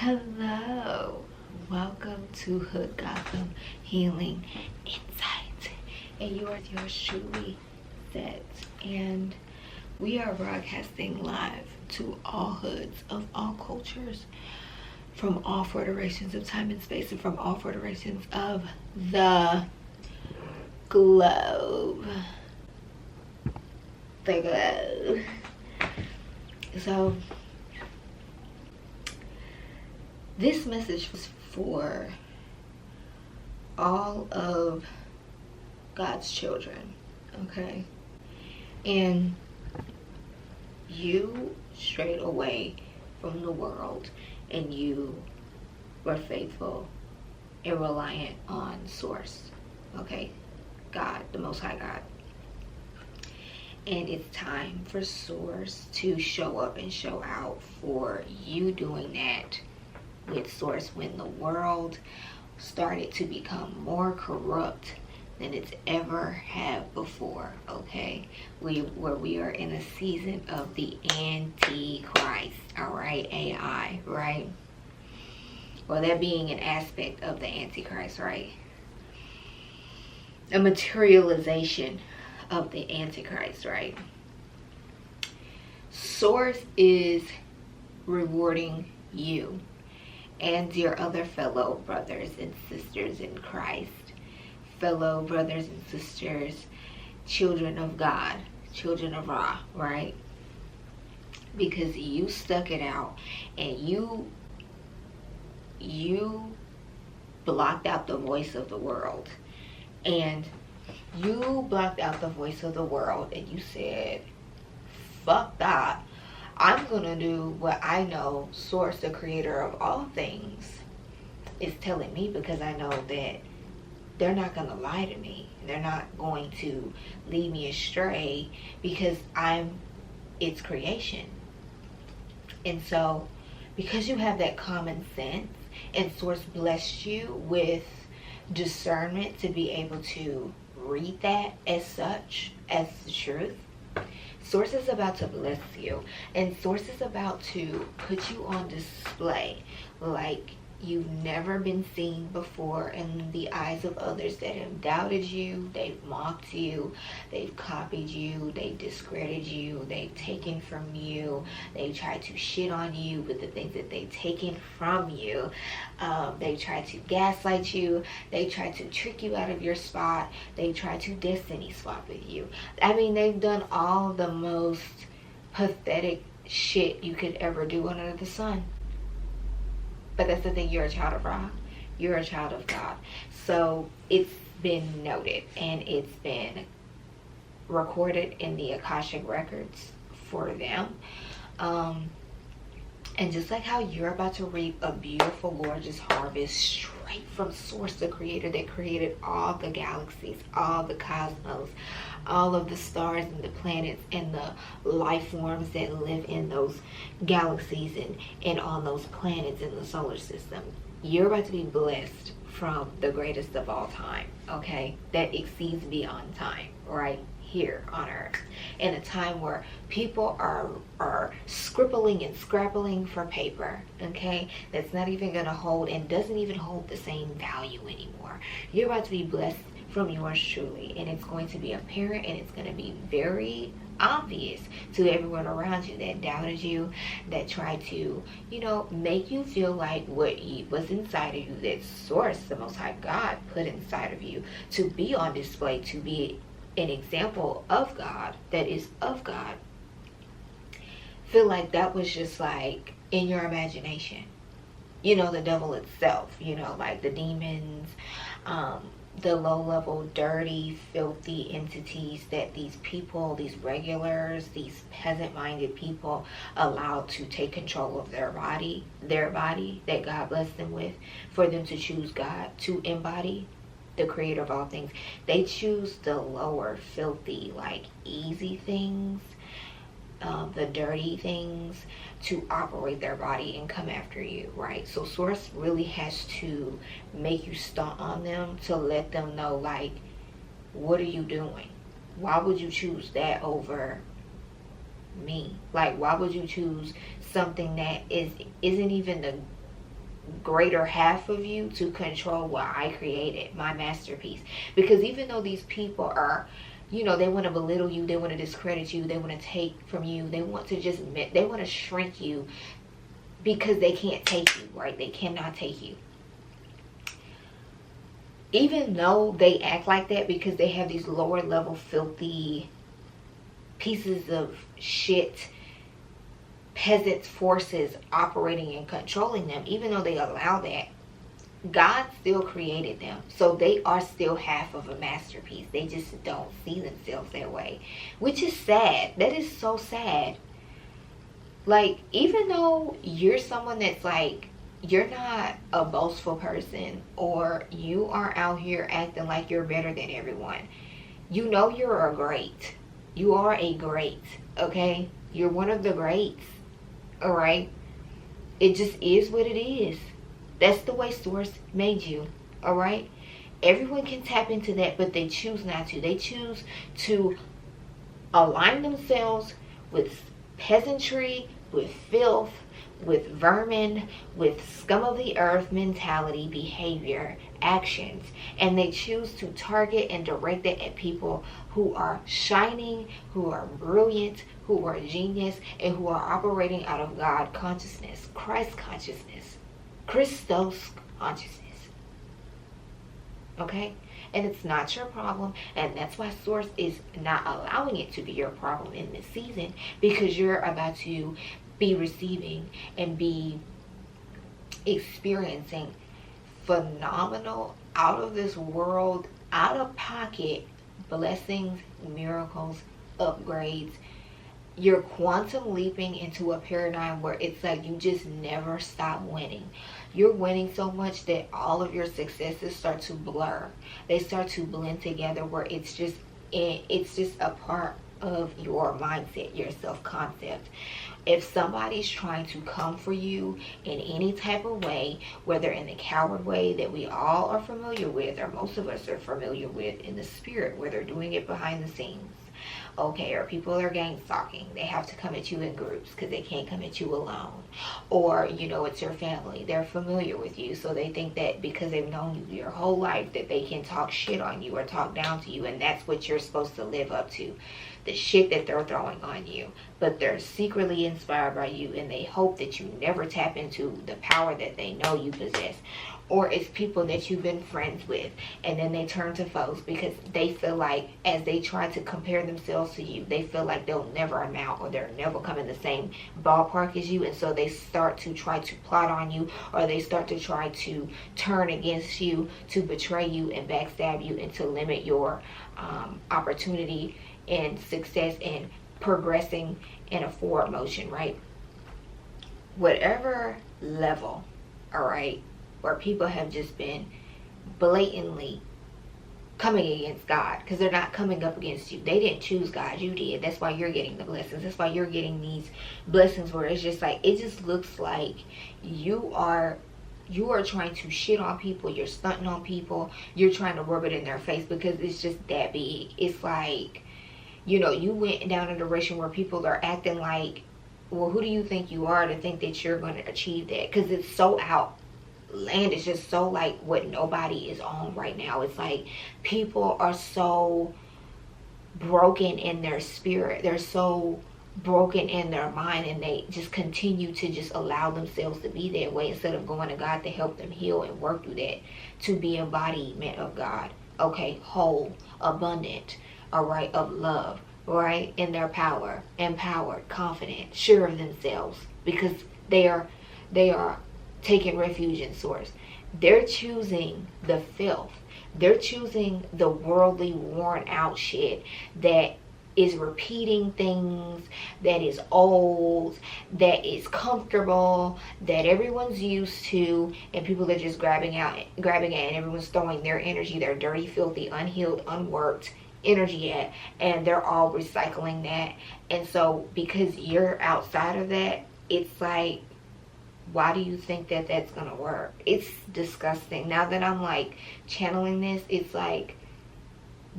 Hello, welcome to Hood Gotham Healing Insight, and yours truly, Set. And we are broadcasting live to all hoods of all cultures, from all federations of time and space, and from all federations of the globe. The globe. So this message was for all of God's children, okay? And you strayed away from the world, and you were faithful and reliant on Source, okay? God, the Most High God. And it's time for Source to show up and show out for you doing that with Source when the world started to become more corrupt than it's ever had before, okay? We are in a season of the Antichrist, all right? AI, right? Well, that being an aspect of the Antichrist, right? A materialization of the Antichrist, right? Source is rewarding you and your other fellow brothers and sisters in Christ, fellow brothers and sisters, children of God, children of Ra, right? Because you stuck it out and you blocked out the voice of the world. And you blocked out the voice of the world and you said, fuck that. I'm gonna do what I know Source, the creator of all things, is telling me, because I know that they're not gonna lie to me. They're not going to lead me astray, because I'm its creation. And so, because you have that common sense, and Source blessed you with discernment to be able to read that as such, as the truth, Source is about to bless you, and Source is about to put you on display like you've never been seen before in the eyes of others that have doubted you, they've mocked you, they've copied you, they've discredited you, they've taken from you, they've tried to shit on you with the things that they've taken from you. They tried to gaslight you, they tried to trick you out of your spot, they tried to destiny swap with you. I mean, they've done all the most pathetic shit you could ever do under the sun. But that's the thing, you're a child of Ra. You're a child of God. So it's been noted and it's been recorded in the Akashic records for them. And just like how you're about to reap a beautiful, gorgeous harvest straight from Source, the creator that created all the galaxies, all the cosmos, all of the stars and the planets and the life forms that live in those galaxies and on those planets in the solar system. You're about to be blessed from the greatest of all time, okay? That exceeds beyond time, right? Here on Earth, in a time where people are scribbling and scrabbling for paper, okay, that's not even gonna hold and doesn't even hold the same value anymore. You're about to be blessed from yours truly, and it's going to be apparent, and it's going to be very obvious to everyone around you that doubted you, that tried to, make you feel like what was inside of you, that Source, the Most High God, put inside of you to be on display, to be an example of God, that is of God. Feel like that was just like in your imagination. The devil itself, like the demons, the low-level, dirty, filthy entities that these people, these regulars, these peasant-minded people allowed to take control of their body that God blessed them with, for them to choose God, to embody the creator of all things. They choose the lower, filthy, like easy things, the dirty things, to operate their body and come after you, right? So Source really has to make you stunt on them to let them know, like, what are you doing? Why would you choose that over me? Like, why would you choose something that isn't even greater half of you to control what I created, my masterpiece. Because even though these people are, you know, they want to belittle you, they want to discredit you, they want to take from you, they want to just, they want to shrink you because they can't take you, right? They cannot take you. Even though they act like that because they have these lower level filthy pieces of shit peasants forces operating and controlling them, even though they allow that, God still created them. So they are still half of a masterpiece. They just don't see themselves that way, which is sad. That is so sad. Like, even though you're someone that's like, you're not a boastful person, or you are out here acting like you're better than everyone, you know you're a great. You are a great, okay? You're one of the greats, all right? It just is what it is. That's the way Source made you, all right? Everyone can tap into that, but they choose not to. They choose to align themselves with peasantry, with filth, with vermin, with scum of the earth mentality, behavior, actions, and they choose to target and direct it at people who are shining, who are brilliant, who are genius, and who are operating out of God consciousness, Christ consciousness, Christos consciousness. Okay? And it's not your problem, and that's why Source is not allowing it to be your problem in this season, because you're about to be receiving and be experiencing phenomenal, out of this world, out of pocket blessings, miracles, upgrades. You're quantum leaping into a paradigm where it's like you just never stop winning. You're winning so much that all of your successes start to blur. They start to blend together, where it's just a part of your mindset, your self-concept. If somebody's trying to come for you in any type of way, whether in the coward way that we all are familiar with, or most of us are familiar with, in the spirit, where they're doing it behind the scenes, okay, or people are gang stalking, they have to come at you in groups because they can't come at you alone, or, you know, it's your family, they're familiar with you, so they think that because they've known you your whole life that they can talk shit on you or talk down to you, and that's what you're supposed to live up to, the shit that they're throwing on you. But they're secretly inspired by you, and they hope that you never tap into the power that they know you possess. Or it's people that you've been friends with, and then they turn to foes because they feel like, as they try to compare themselves to you, they feel like they'll never amount, or they'll never come in the same ballpark as you, and so they start to try to plot on you, or they start to try to turn against you, to betray you and backstab you, and to limit your opportunity and success and progressing in a forward motion, right? Whatever level, all right, where people have just been blatantly coming against God, because they're not coming up against you. They didn't choose God, you did. That's why you're getting the blessings. That's why you're getting these blessings where it's just like, it just looks like you are trying to shit on people, you're stunting on people, you're trying to rub it in their face, because it's just that big. It's like, you know, you went down a direction where people are acting like, well, who do you think you are to think that you're going to achieve that? Because it's so outlandish. It's so like what nobody is on right now. It's like people are so broken in their spirit. They're so broken in their mind, and they just continue to just allow themselves to be that way instead of going to God to help them heal and work through that, to be embodiment of God. Okay, whole, abundant, all right, of love, right, in their power, empowered, confident, sure of themselves, because they are taking refuge in Source. They're choosing the filth. They're choosing the worldly, worn out shit that is repeating things, that is old, that is comfortable, that everyone's used to, and people are just grabbing at, and everyone's throwing their energy, their dirty, filthy, unhealed, unworked energy at, and they're all recycling that. And so because you're outside of that, it's like, why do you think that that's gonna work? It's disgusting. Now that I'm like channeling this, it's like,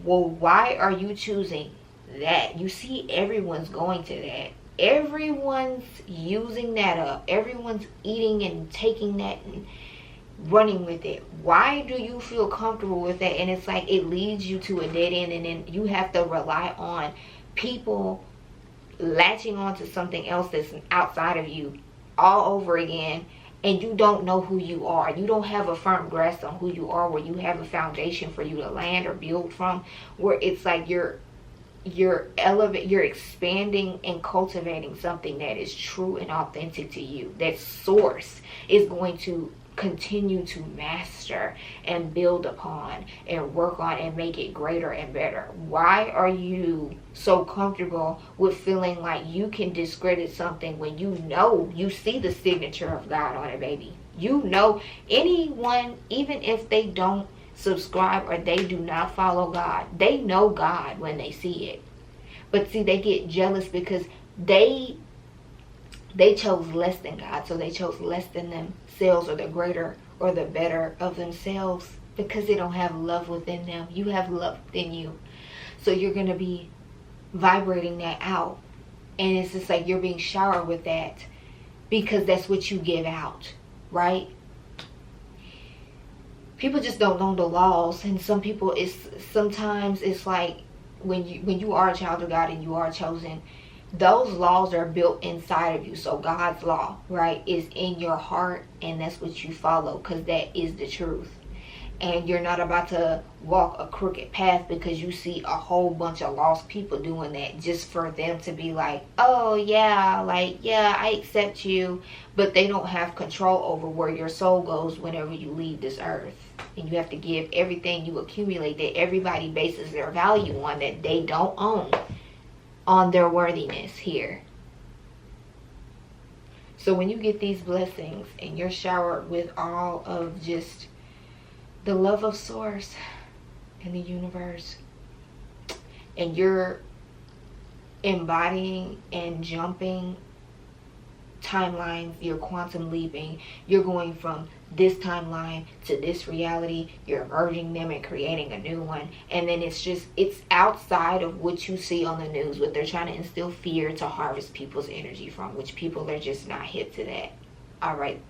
well, why are you choosing that? You see everyone's going to that. everyone's using that up. Everyone's eating and taking that and running with it. Why do you feel comfortable with that? And it's like it leads you to a dead end, and then you have to rely on people latching on to something else that's outside of you all over again, and you don't know who you are. You don't have a firm grasp on who you are, where you have a foundation for you to land or build from, where it's like you're expanding and cultivating something that is true and authentic to you. That source is going to continue to master and build upon and work on and make it greater and better. Why are you so comfortable with feeling like you can discredit something when you know you see the signature of God on it, baby? You know, anyone, even if they don't subscribe or they do not follow God, they know God when they see it. But see, they get jealous because they chose less than God, so they chose less than themselves, or the greater or the better of themselves, because they don't have love within them. You have love within you, so you're going to be vibrating that out, and it's just like you're being showered with that because that's what you give out, right? People just don't know the laws, and some people, sometimes it's like when you are a child of God and you are chosen, those laws are built inside of you. So God's law, right, is in your heart, and that's what you follow, because that is the truth. And you're not about to walk a crooked path because you see a whole bunch of lost people doing that just for them to be like, oh yeah, like, yeah, I accept you. But they don't have control over where your soul goes whenever you leave this earth. And you have to give everything you accumulate that everybody bases their value on, that they don't own, on their worthiness here. So when you get these blessings and you're showered with all of just the love of source and the universe, and you're embodying and jumping timelines, you're quantum leaping, you're going from this timeline to this reality, you're merging them and creating a new one. And then it's outside of what you see on the news, what they're trying to instill fear to harvest people's energy from, which people are just not hip to that. All right,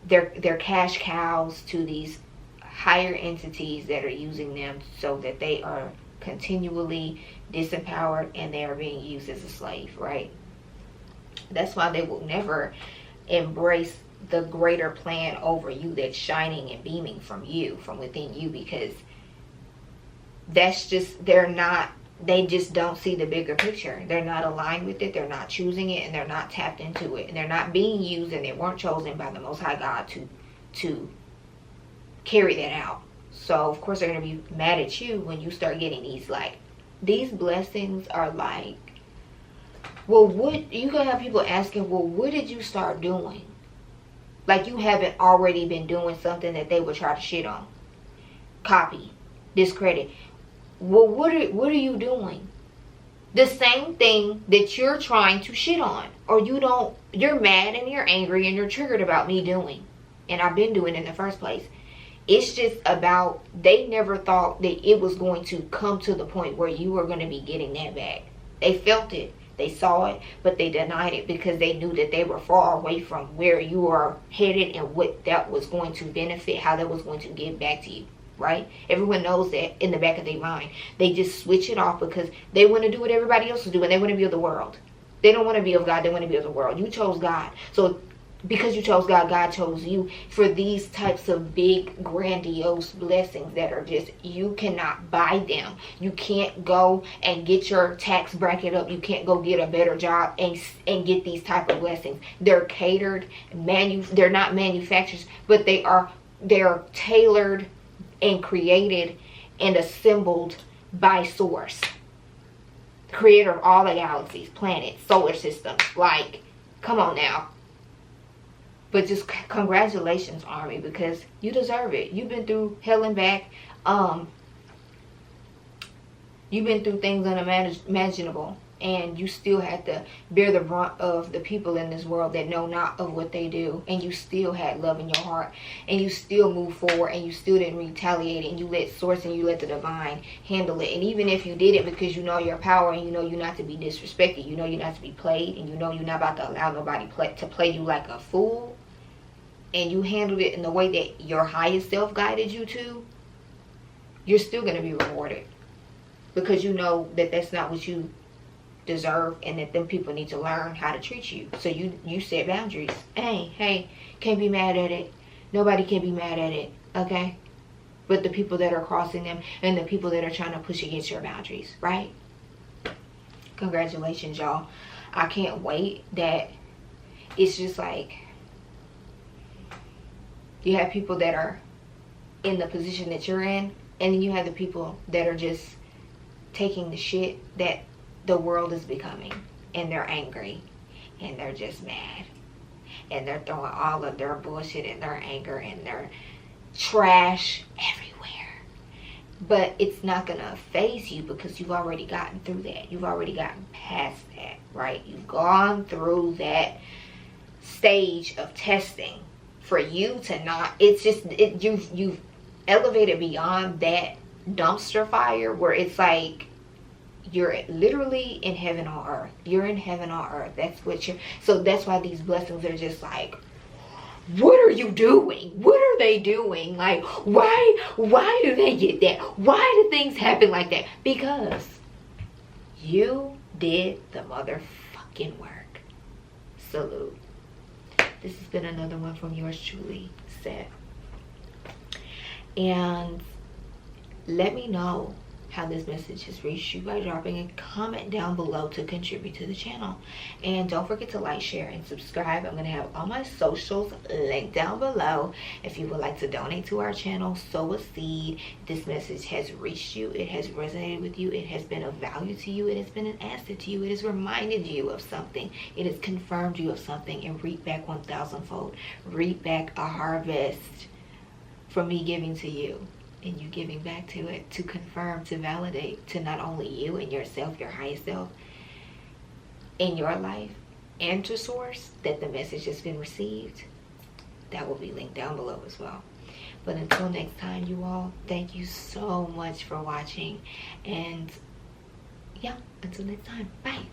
they're cash cows to these higher entities that are using them, so that they are continually disempowered and they are being used as a slave, right? That's why they will never embrace the greater plan over you that's shining and beaming from you, from within you, because that's just, they just don't see the bigger picture. They're not aligned with it, they're not choosing it, and they're not tapped into it, and they're not being used, and they weren't chosen by the Most High God to carry that out. So of course they're going to be mad at you when you start getting these blessings are like, well, what, you gonna have people asking, well, what did you start doing? Like you haven't already been doing something that they would try to shit on, copy, discredit. Well, what are you doing? The same thing that you're trying to shit on, or you're mad and you're angry and you're triggered about me doing, and I've been doing it in the first place. It's just about, they never thought that it was going to come to the point where you were going to be getting that back. They felt it, they saw it, but they denied it because they knew that they were far away from where you are headed and what that was going to benefit, how that was going to give back to you, right? Everyone knows that in the back of their mind. They just switch it off because they want to do what everybody else is doing. They want to be of the world. They don't want to be of God, they want to be of the world. You chose God. So because you chose God, God chose you for these types of big, grandiose blessings that are just, you cannot buy them. You can't go and get your tax bracket up. You can't go get a better job and get these type of blessings. They're catered, they're not manufacturers, but they're tailored and created and assembled by source. Creator of all the galaxies, planets, solar systems. Like, come on now. But just congratulations, Army, because you deserve it. You've been through hell and back. You've been through things unimaginable and you still had to bear the brunt of the people in this world that know not of what they do, and you still had love in your heart, and you still moved forward, and you still didn't retaliate, and you let source and you let the divine handle it. And even if you did it because you know your power, and you know you're not to be disrespected, you know you're not to be played, and you know you're not about to allow nobody to play you like a fool, and you handled it in the way that your highest self guided you to, you're still going to be rewarded, because you know that that's not what you deserve, and that them people need to learn how to treat you. So you set boundaries. Hey, can't be mad at it. Nobody can be mad at it, okay? But the people that are crossing them, and the people that are trying to push against your boundaries, right? Congratulations, y'all. I can't wait. That it's just like, you have people that are in the position that you're in, and then you have the people that are just taking the shit that the world is becoming, and they're angry, and they're just mad, and they're throwing all of their bullshit and their anger and their trash everywhere. But it's not gonna phase you, because you've already gotten through that. You've already gotten past that, right? You've gone through that stage of testing for you to not, it's just, you've elevated beyond that dumpster fire where it's like, you're literally in heaven on earth. You're in heaven on earth. That's what you're, so that's why these blessings are just like, what are you doing? What are they doing? Like, why do they get that? Why do things happen like that? Because you did the motherfucking work. Salute. This has been another one from yours truly, Set. And let me know how this message has reached you by dropping a comment down below to contribute to the channel. And don't forget to like, share, and subscribe. I'm going to have all my socials linked down below. If you would like to donate to our channel, sow a seed. This message has reached you. It has resonated with you. It has been of value to you. It has been an asset to you. It has reminded you of something. It has confirmed you of something, and reap back 1,000-fold. Reap back a harvest from me giving to you, and you giving back to it, to confirm, to validate to not only you and yourself, your highest self, in your life, and to source that the message has been received. That will be linked down below as well. But until next time, you all, thank you so much for watching. And yeah, until next time, bye.